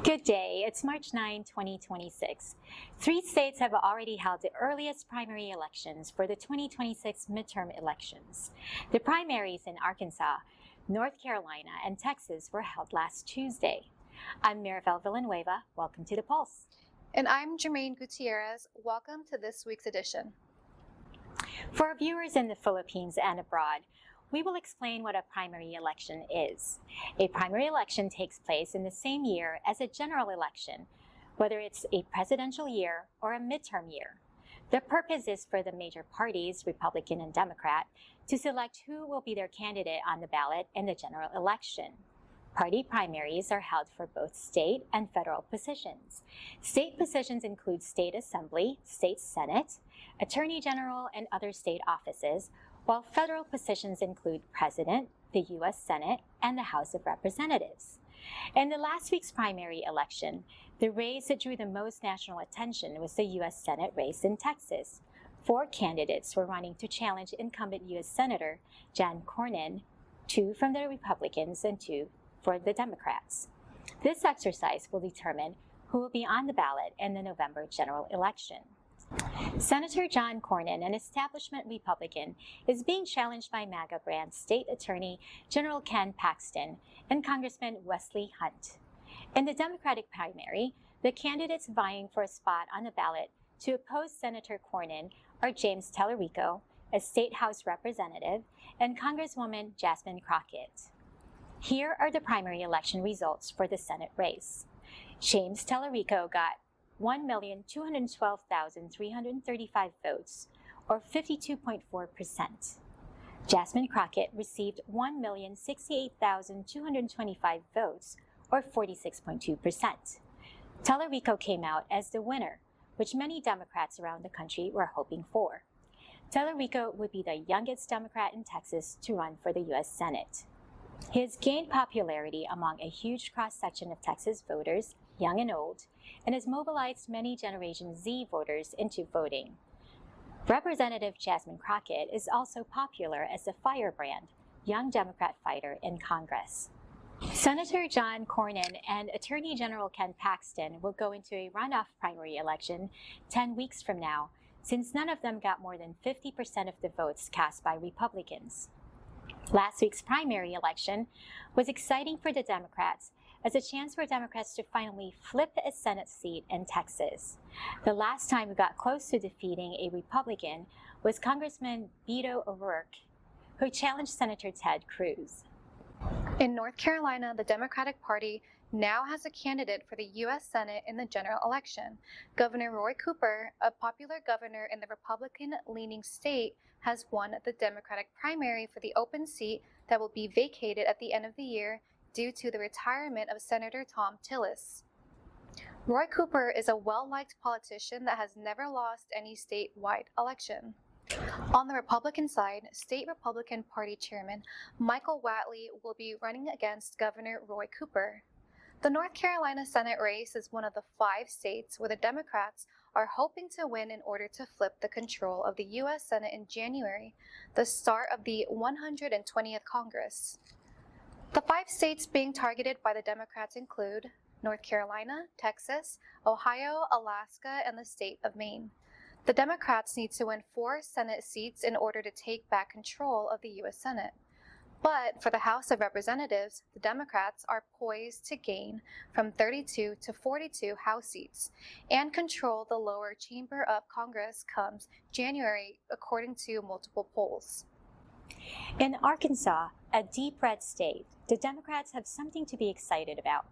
Good day. It's March 9, 2026. Three states have already held the earliest primary elections for the 2026 midterm elections. The primaries in Arkansas, North Carolina, and Texas were held last Tuesday. I'm Maribel Villanueva. Welcome to The Pulse. And I'm Jermaine Gutierrez. Welcome to this week's edition. For our viewers in the Philippines and abroad, we will explain what a primary election is. A primary election takes place in the same year as a general election, whether it's a presidential year or a midterm year. The purpose is for the major parties, Republican and Democrat, to select who will be their candidate on the ballot in the general election. Party primaries are held for both state and federal positions. State positions include state assembly, state senate, attorney general, and other state offices, while federal positions include President, the U.S. Senate, and the House of Representatives. In the last week's primary election, the race that drew the most national attention was the U.S. Senate race in Texas. 4 candidates were running to challenge incumbent U.S. Senator John Cornyn, 2 from the Republicans and 2 for the Democrats. This exercise will determine who will be on the ballot in the November general election. Senator John Cornyn, an establishment Republican, is being challenged by MAGA brand State Attorney General Ken Paxton and Congressman Wesley Hunt. In the Democratic primary, the candidates vying for a spot on the ballot to oppose Senator Cornyn are James Tallarico, a State House representative, and Congresswoman Jasmine Crockett. Here are the primary election results for the Senate race. James Tallarico got 1,212,335 votes, or 52.4%. Jasmine Crockett received 1,068,225 votes, or 46.2%. Tallarico came out as the winner, which many Democrats around the country were hoping for. Tallarico would be the youngest Democrat in Texas to run for the U.S. Senate. He has gained popularity among a huge cross-section of Texas voters, young and old, and has mobilized many Generation Z voters into voting. Representative Jasmine Crockett is also popular as a firebrand, young Democrat fighter in Congress. Senator John Cornyn and Attorney General Ken Paxton will go into a runoff primary election 10 weeks from now, since none of them got more than 50% of the votes cast by Republicans. Last week's primary election was exciting for the Democrats as a chance for Democrats to finally flip a Senate seat in Texas. The last time we got close to defeating a Republican was Congressman Beto O'Rourke, who challenged Senator Ted Cruz. In North Carolina, the Democratic Party now has a candidate for the U.S. Senate in the general election. Governor Roy Cooper, a popular governor in the Republican-leaning state, has won the Democratic primary for the open seat that will be vacated at the end of the year due to the retirement of Senator Thom Tillis. Roy Cooper is a well-liked politician that has never lost any statewide election. On the Republican side, State Republican Party Chairman Michael Whatley will be running against Governor Roy Cooper. The North Carolina Senate race is one of the 5 states where the Democrats are hoping to win in order to flip the control of the U.S. Senate in January, the start of the 120th Congress. The 5 states being targeted by the Democrats include North Carolina, Texas, Ohio, Alaska, and the state of Maine. The Democrats need to win 4 Senate seats in order to take back control of the U.S. Senate. But for the House of Representatives, the Democrats are poised to gain from 32 to 42 House seats and control the lower chamber of Congress comes January, according to multiple polls. In Arkansas, a deep red state, the Democrats have something to be excited about.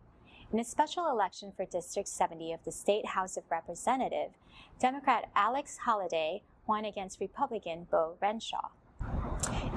In a special election for District 70 of the State House of Representatives, Democrat Alex Holliday won against Republican Bo Renshaw.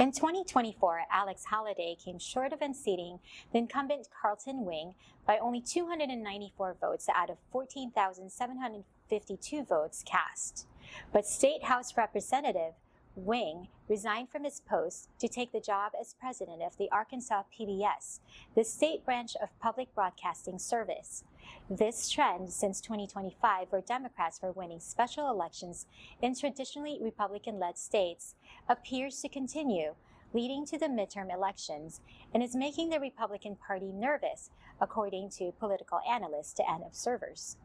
In 2024, Alex Holliday came short of unseating the incumbent Carlton Wing by only 294 votes out of 14,752 votes cast. But State House Representative Wing resigned from his post to take the job as president of the Arkansas PBS, the state branch of Public Broadcasting Service. This trend since 2025, where Democrats were winning special elections in traditionally Republican-led states, appears to continue, leading to the midterm elections, and is making the Republican Party nervous according to political analysts and observers.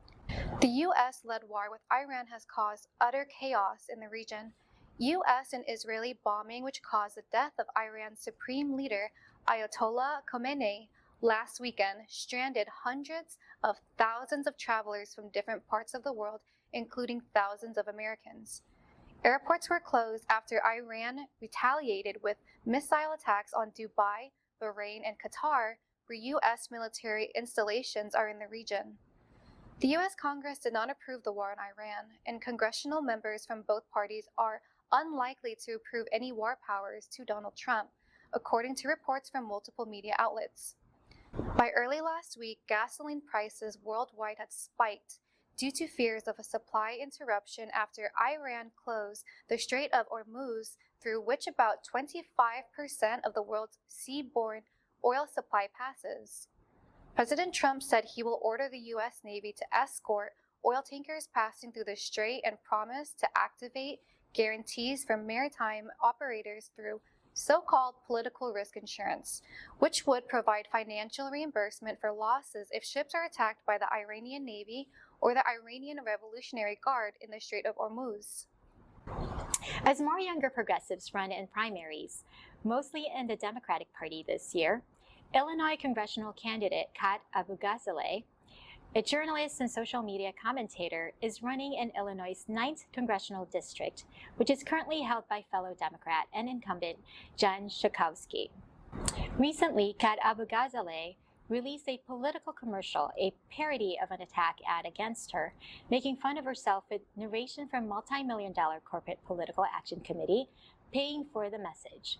The U.S.-led war with Iran has caused utter chaos in the region. U.S. and Israeli bombing, which caused the death of Iran's supreme leader, Ayatollah Khamenei, last weekend, stranded hundreds of thousands of travelers from different parts of the world, including thousands of Americans. Airports were closed after Iran retaliated with missile attacks on Dubai, Bahrain, and Qatar, where U.S. military installations are in the region. The U.S. Congress did not approve the war in Iran, and congressional members from both parties are unlikely to approve any war powers to Donald Trump, according to reports from multiple media outlets. By early last week, gasoline prices worldwide had spiked due to fears of a supply interruption after Iran closed the Strait of Hormuz, through which about 25% of the world's seaborne oil supply passes. President Trump said he will order the U.S. Navy to escort oil tankers passing through the strait and promised to activate guarantees from maritime operators through so-called political risk insurance, which would provide financial reimbursement for losses if ships are attacked by the Iranian Navy or the Iranian Revolutionary Guard in the Strait of Hormuz. As more younger progressives run in primaries, mostly in the Democratic Party this year, Illinois congressional candidate Kat Abu-Ghazaleh, a journalist and social media commentator, is running in Illinois' 9th congressional district, which is currently held by fellow Democrat and incumbent Jen Schakowsky. Recently, Kat Abu-Ghazaleh released a political commercial, a parody of an attack ad against her, making fun of herself with narration from multi-million-dollar corporate political action committee, paying for the message.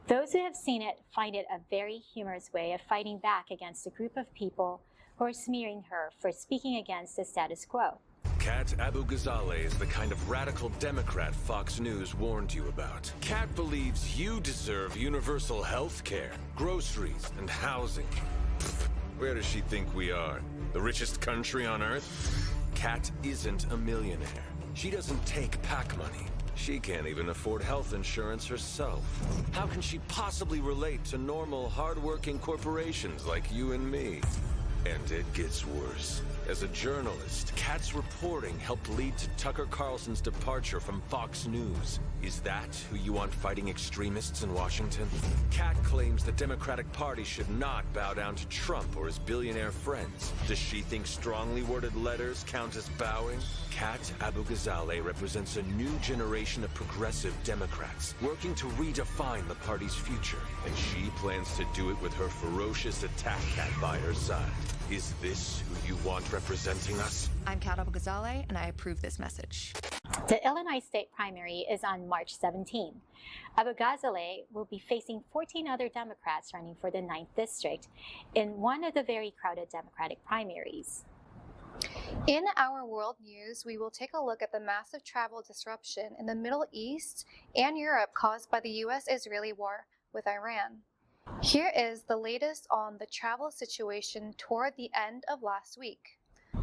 Those who have seen it find it a very humorous way of fighting back against a group of people who are smearing her for speaking against the status quo. Kat Abu-Ghazaleh is the kind of radical Democrat Fox News warned you about. Kat believes you deserve universal health care, groceries, and housing. Pfft, where does she think we are? The richest country on earth? Kat isn't a millionaire. She doesn't take PAC money. She can't even afford health insurance herself. How can she possibly relate to normal, hard-working corporations like you and me? And it gets worse. As a journalist, Kat's reporting helped lead to Tucker Carlson's departure from Fox News. Is that who you want fighting extremists in Washington? Kat claims the Democratic Party should not bow down to Trump or his billionaire friends. Does she think strongly worded letters count as bowing? Kat Abu-Ghazaleh represents a new generation of progressive Democrats working to redefine the party's future, and she plans to do it with her ferocious attack cat by her side. Is this who you want representing us? I'm Kat Abu-Ghazaleh, and I approve this message. The Illinois state primary is on March 17. Abu-Ghazaleh will be facing 14 other Democrats running for the 9th district in one of the very crowded Democratic primaries. In our world news, we will take a look at the massive travel disruption in the Middle East and Europe caused by the U.S.-Israeli war with Iran. Here is the latest on the travel situation toward the end of last week.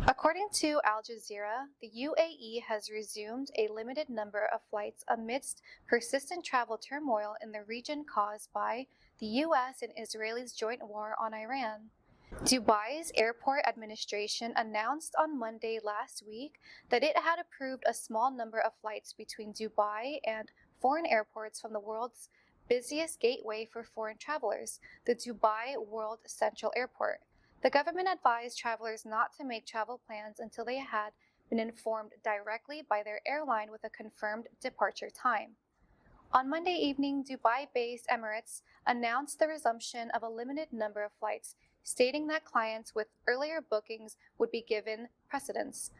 According to Al Jazeera, the UAE has resumed a limited number of flights amidst persistent travel turmoil in the region caused by the U.S. and Israel's joint war on Iran. Dubai's airport administration announced on Monday last week that it had approved a small number of flights between Dubai and foreign airports from the world's busiest gateway for foreign travelers, the Dubai World Central Airport. The government advised travelers not to make travel plans until they had been informed directly by their airline with a confirmed departure time. On Monday evening, Dubai-based Emirates announced the resumption of a limited number of flights, stating that clients with earlier bookings would be given precedence.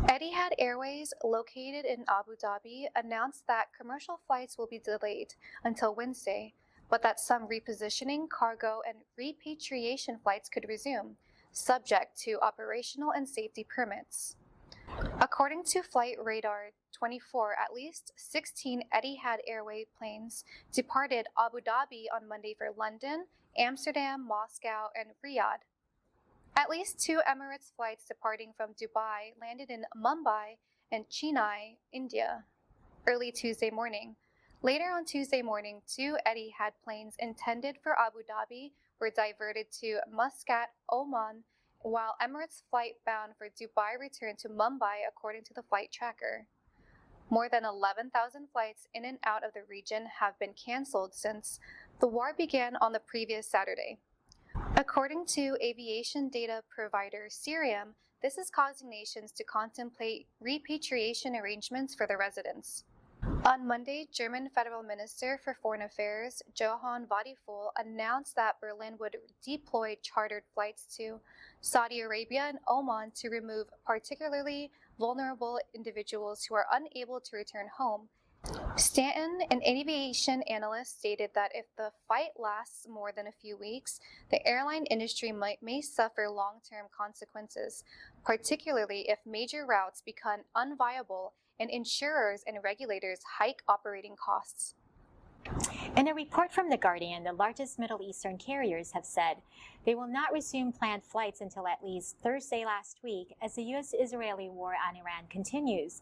Etihad Airways, located in Abu Dhabi, announced that commercial flights will be delayed until Wednesday, but that some repositioning, cargo, and repatriation flights could resume, subject to operational and safety permits. According to Flight Radar 24, at least 16 Etihad Airways planes departed Abu Dhabi on Monday for London, Amsterdam, Moscow, and Riyadh. At least 2 Emirates flights departing from Dubai landed in Mumbai and Chennai, India, early Tuesday morning. Later on Tuesday morning, 2 Etihad planes intended for Abu Dhabi were diverted to Muscat, Oman, while Emirates flight bound for Dubai returned to Mumbai according to the flight tracker. More than 11,000 flights in and out of the region have been canceled since the war began on the previous Saturday. According to aviation data provider Cirium, this is causing nations to contemplate repatriation arrangements for their residents. On Monday, German Federal Minister for Foreign Affairs Johann Vadeful announced that Berlin would deploy chartered flights to Saudi Arabia and Oman to remove particularly vulnerable individuals who are unable to return home. Stanton, an aviation analyst, stated that if the fight lasts more than a few weeks, the airline industry may suffer long-term consequences, particularly if major routes become unviable and insurers and regulators hike operating costs. In a report from The Guardian, the largest Middle Eastern carriers have said they will not resume planned flights until at least Thursday last week as the U.S.-Israeli war on Iran continues,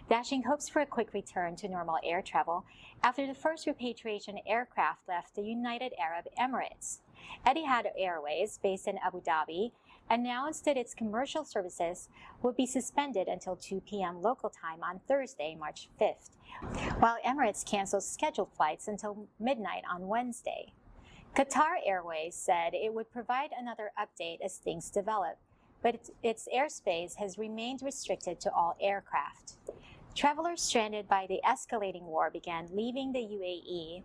dashing hopes for a quick return to normal air travel after the first repatriation aircraft left the United Arab Emirates. Etihad Airways, based in Abu Dhabi, announced that its commercial services would be suspended until 2 p.m. local time on Thursday, March 5th, while Emirates canceled scheduled flights until midnight on Wednesday. Qatar Airways said it would provide another update as things develop, but its airspace has remained restricted to all aircraft. Travelers stranded by the escalating war began leaving the UAE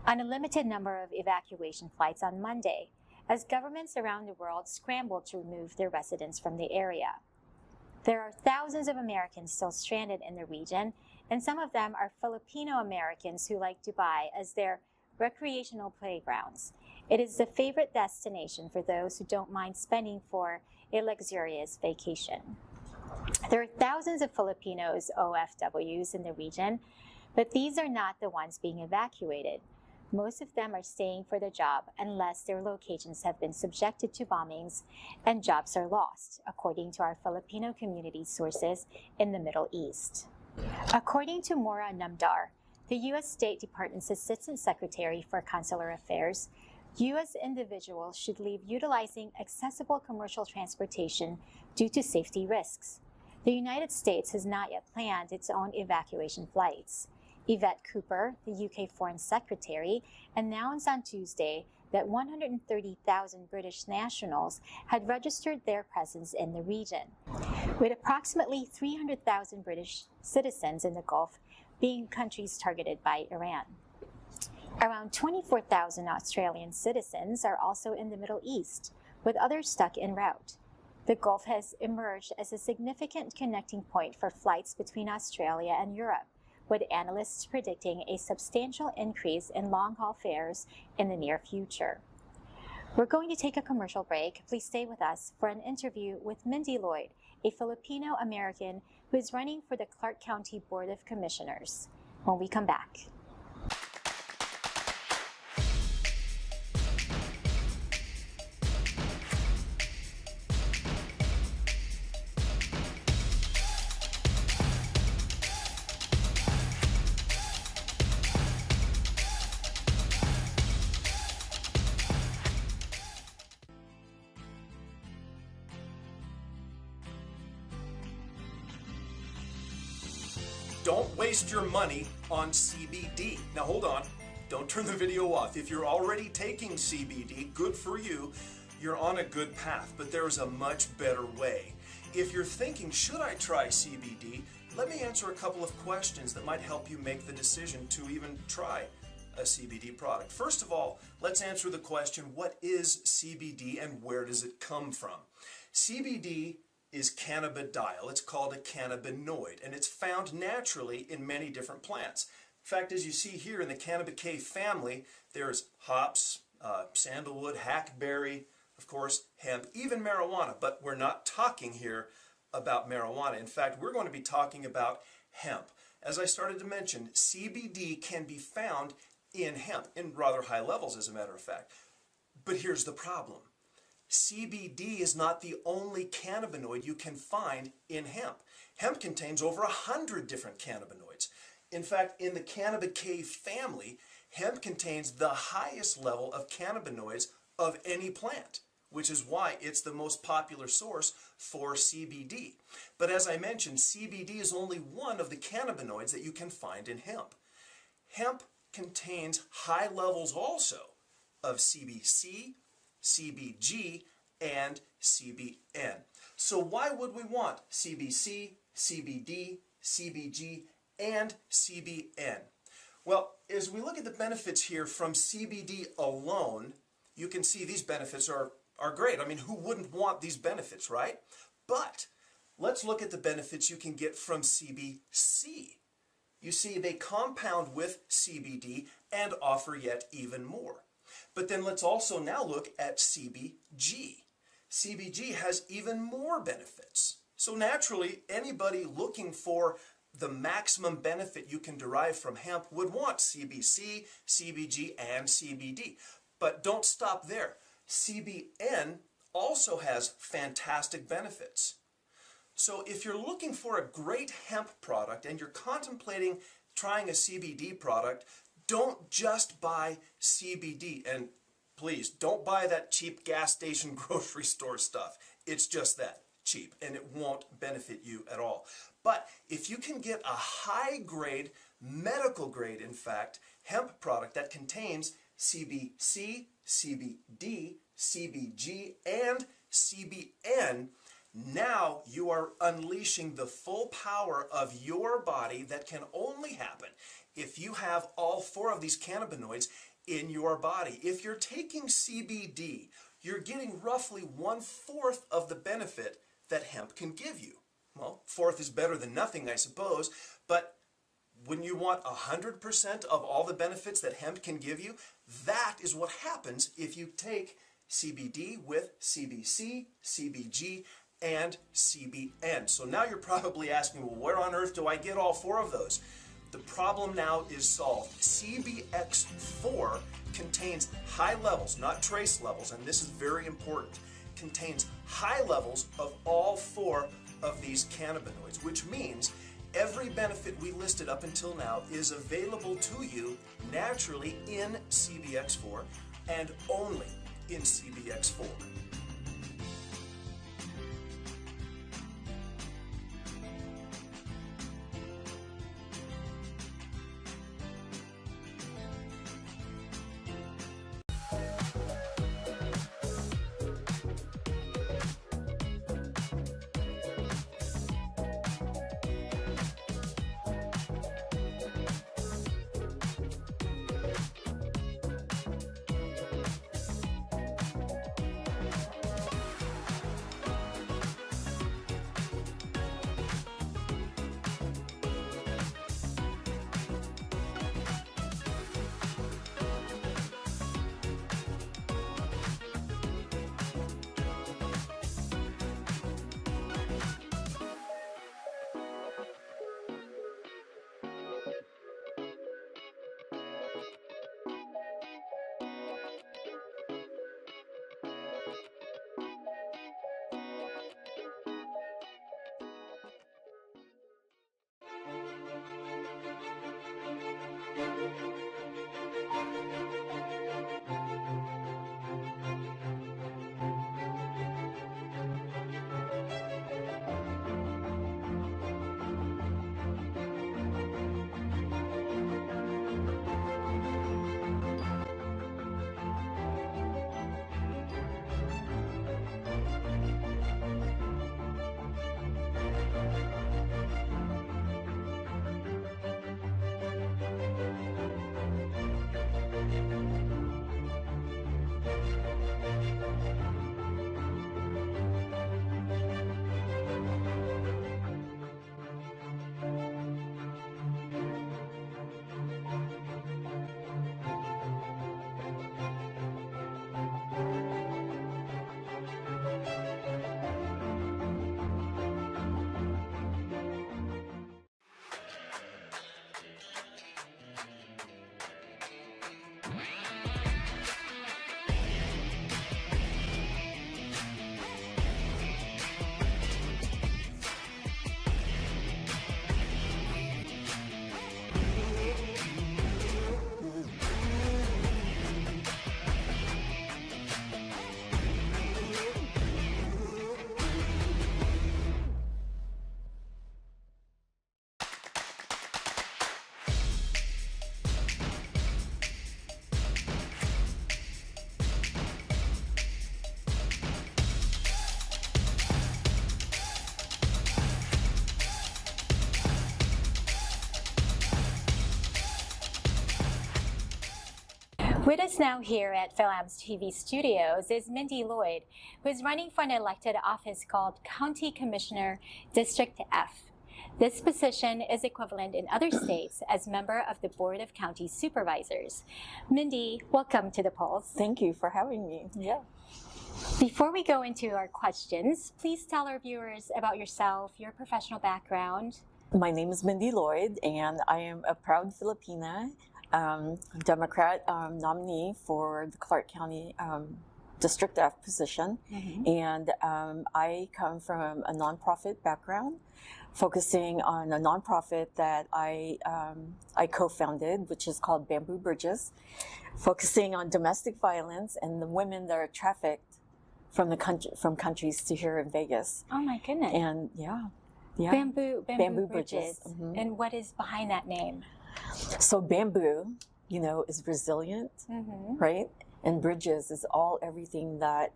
on a limited number of evacuation flights on Monday, as governments around the world scrambled to remove their residents from the area. There are thousands of Americans still stranded in the region, and some of them are Filipino Americans who like Dubai as their recreational playgrounds. It is the favorite destination for those who don't mind spending for a luxurious vacation. There are thousands of Filipinos OFWs in the region, but these are not the ones being evacuated. Most of them are staying for the job unless their locations have been subjected to bombings and jobs are lost, according to our Filipino community sources in the Middle East. According to Maura Namdar, the U.S. State Department's Assistant Secretary for Consular Affairs, U.S. individuals should leave utilizing accessible commercial transportation due to safety risks. The United States has not yet planned its own evacuation flights. Yvette Cooper, the UK Foreign Secretary, announced on Tuesday that 130,000 British nationals had registered their presence in the region, with approximately 300,000 British citizens in the Gulf being countries targeted by Iran. Around 24,000 Australian citizens are also in the Middle East, with others stuck en route. The Gulf has emerged as a significant connecting point for flights between Australia and Europe, with analysts predicting a substantial increase in long-haul fares in the near future. We're going to take a commercial break. Please stay with us for an interview with Mindy Lloyd, a Filipino-American who is running for the Clark County Board of Commissioners, when we come back. Don't waste your money on CBD. Now hold on, don't turn the video off. If you're already taking CBD, good for you. You're on a good path, but there's a much better way. If you're thinking, should I try CBD? Let me answer a couple of questions that might help you make the decision to even try a CBD product. First of all, let's answer the question, what is CBD and where does it come from? CBD is cannabidiol. It's called a cannabinoid, and it's found naturally in many different plants. In fact, as you see here in the Cannabicae family, there's hops, sandalwood, hackberry, of course, hemp, even marijuana, but we're not talking here about marijuana. In fact, we're going to be talking about hemp. As I started to mention, CBD can be found in hemp, in rather high levels, as a matter of fact. But here's the problem. CBD is not the only cannabinoid you can find in hemp. Hemp contains over 100 different cannabinoids. In fact, in the Cannabicae family, hemp contains the highest level of cannabinoids of any plant, which is why it's the most popular source for CBD. But as I mentioned, CBD is only one of the cannabinoids that you can find in hemp. Hemp contains high levels also of CBC, CBG, and CBN. So why would we want CBC, CBD, CBG, and CBN? Well, as we look at the benefits here from CBD alone, you can see these benefits are great. I mean, who wouldn't want these benefits, right? But let's look at the benefits you can get from CBC. You see, they compound with CBD and offer yet even more. But then let's also now look at CBG. CBG has even more benefits. So naturally, anybody looking for the maximum benefit you can derive from hemp would want CBC, CBG, and CBD. But don't stop there. CBN also has fantastic benefits. So if you're looking for a great hemp product and you're contemplating trying a CBD product, don't just buy CBD. And please, don't buy that cheap gas station grocery store stuff. It's just that, cheap, and it won't benefit you at all. But if you can get a high grade, medical grade in fact, hemp product that contains CBC, CBD, CBG, and CBN, now you are unleashing the full power of your body that can only happen if you have all four of these cannabinoids in your body. If you're taking CBD, you're getting roughly 1/4 of the benefit that hemp can give you. Well, fourth is better than nothing, I suppose, but when you want 100% of all the benefits that hemp can give you, that is what happens if you take CBD with CBC, CBG, and CBN. So now you're probably asking, well, where on earth do I get all four of those? The problem now is solved. CBX4 contains high levels, not trace levels, and this is very important, contains high levels of all four of these cannabinoids, which means every benefit we listed up until now is available to you naturally in CBX4 and only in CBX4. With us now here at Philam's TV studios is Mindy Lloyd, who is running for an elected office called County Commissioner, District F. This position is equivalent in other states as member of the Board of County Supervisors. Mindy, welcome to the polls. Thank you for having me. Yeah. Before we go into our questions, please tell our viewers about yourself, your professional background. My name is Mindy Lloyd, and I am a proud Filipina, Democrat nominee for the Clark County District F position. And I come from a nonprofit background, focusing on a nonprofit that I co-founded, which is called Bamboo Bridges, focusing on domestic violence and the women that are trafficked from countries to here in Vegas. Oh my goodness. And yeah. Bamboo Bridges. Mhm. And what is behind that name? So bamboo, is resilient, right? And bridges is everything that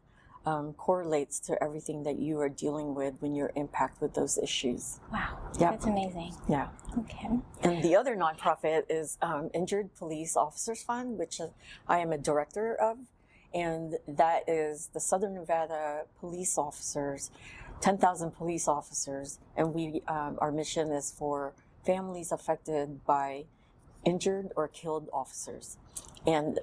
correlates to everything that you are dealing with when you're impacted with those issues. Wow, Yeah. that's amazing. Yeah. Okay. And the other nonprofit is Injured Police Officers Fund, which I am a director of. And that is the Southern Nevada police officers, 10,000 police officers. And our mission is for families affected by injured or killed officers. And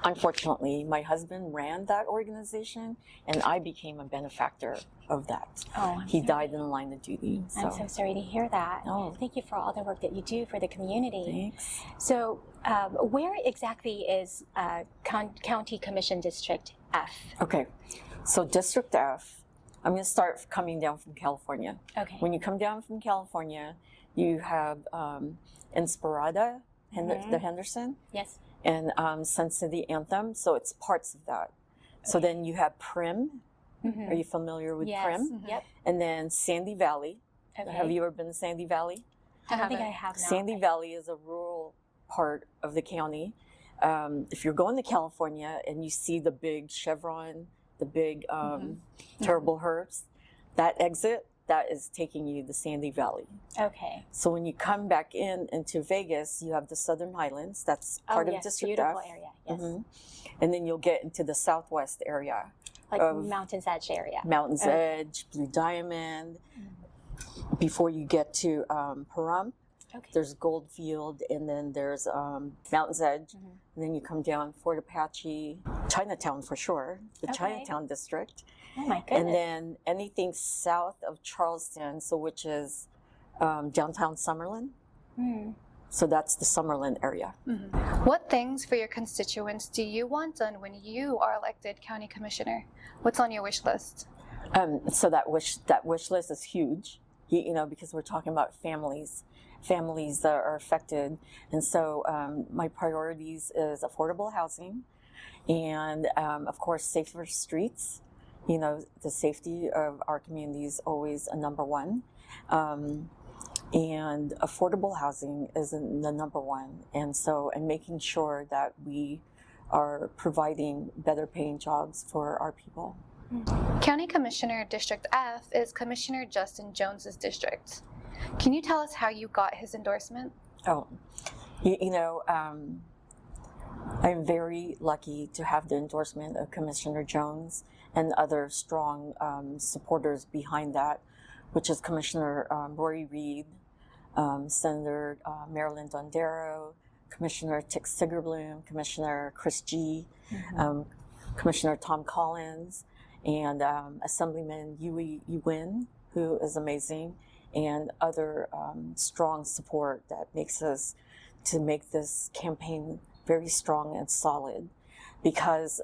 unfortunately, my husband ran that organization, and I became a benefactor of that. Oh, He died in the line of duty. I'm so sorry to hear that. Oh. Thank you for all the work that you do for the community. Thanks. So, where exactly is County Commission District F? Okay, so District F, I'm going to start coming down from California. Okay. When you come down from California, you have Inspirada, the Henderson, Yes. and Sun City Anthem. So it's parts of that. So then you have Prim. Are you familiar with Yes. Prim? Yep. And then Sandy Valley. Okay. Have you ever been to Sandy Valley? I don't think I have now. Sandy Valley is a rural part of the county. If you're going to California and you see the big Chevron, the big terrible herbs, that exit, that is taking you to Sandy Valley. Okay. So when you come back into Vegas, you have the Southern Highlands. That's part oh, of yes, District beautiful F. area. Yes. Mhm. And then you'll get into the Southwest area. Like of Mountain's Edge area. Mountain's Okay. Edge, Blue Diamond. Before you get to Pahrump, Okay. there's Goldfield, and then there's Mountain's Edge. Mhm. And then you come down Fort Apache, Chinatown for sure, the Okay. Chinatown district. Oh my goodness. And then anything south of Charleston, which is downtown Summerlin. Hmm. So that's the Summerlin area. What things for your constituents do you want done when you are elected county commissioner? What's on your wish list? So that wish list is huge, because we're talking about families that are affected. And so my priorities is affordable housing and, of course, safer streets. The safety of our community is always a number one. And affordable housing is the number one. And making sure that we are providing better paying jobs for our people. County Commissioner District F is Commissioner Justin Jones's district. Can you tell us how you got his endorsement? Oh, I'm very lucky to have the endorsement of Commissioner Jones and other strong supporters behind that, which is Commissioner Rory Reed, Senator Marilyn Dondero, Commissioner Tick Sigerbloom, Commissioner Chris G., Commissioner Tom Collins, and Assemblyman Yui Win, who is amazing, and other strong support that makes us to make this campaign very strong and solid, because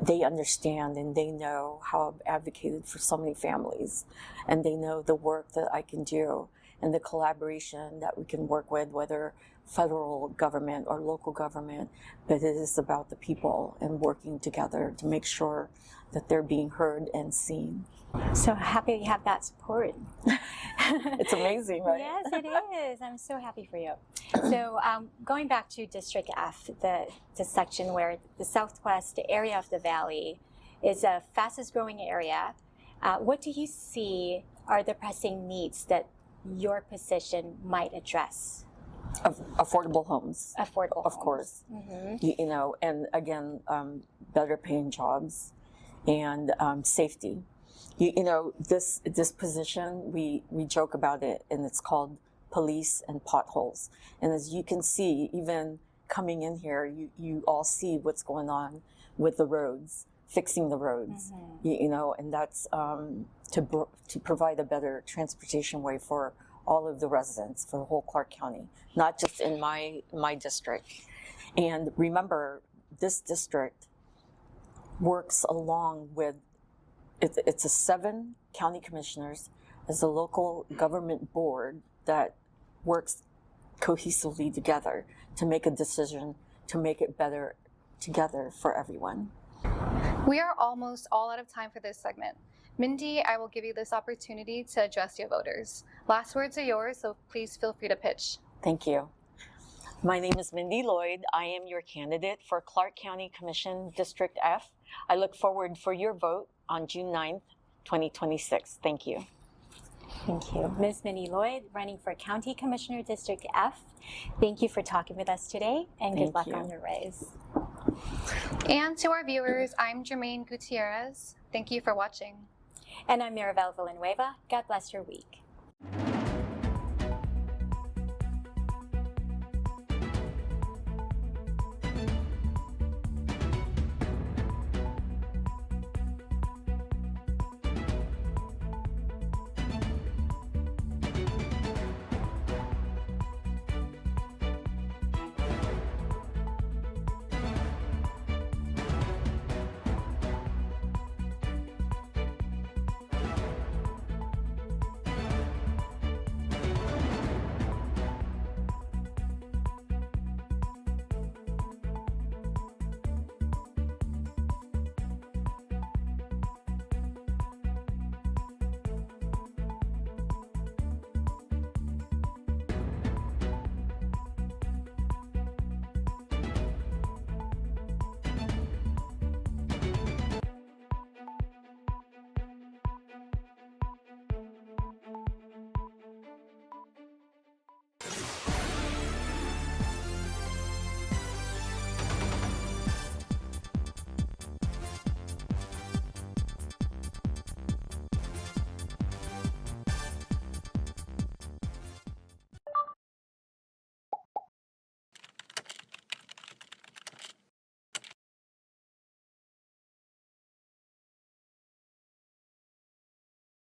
they understand and they know how I've advocated for so many families, and they know the work that I can do and the collaboration that we can work with, whether federal government or local government, but it is about the people and working together to make sure that they're being heard and seen. So happy you have that support. It's amazing, right? Yes, it is. I'm so happy for you. So going back to District F, the section where the southwest area of the valley is the fastest growing area, what do you see are the pressing needs that your position might address? affordable homes, Affordable. of course. You know, and again, better paying jobs and safety. You know, this position, we joke about it, and it's called police and potholes. And as you can see, even coming in here, you all see what's going on with the roads, fixing the roads. You know, and that's to provide a better transportation way for all of the residents, for the whole Clark County, not just in my district. And remember, this district works along with, it's a 7 county commissioners as a local government board that works cohesively together to make a decision to make it better together for everyone. We are almost all out of time for this segment. Mindy, I will give you this opportunity to address your voters. Last words are yours, so please feel free to pitch. Thank you. My name is Mindy Lloyd. I am your candidate for Clark County Commission District F. I look forward for your vote on June 9th, 2026. Thank you. Thank you. Ms. Mindy Lloyd, running for County Commissioner District F. Thank you for talking with us today, and good Thank luck you. on your race. And to our viewers, I'm Jermaine Gutierrez. Thank you for watching. And I'm Mirabel Villanueva. God bless your week.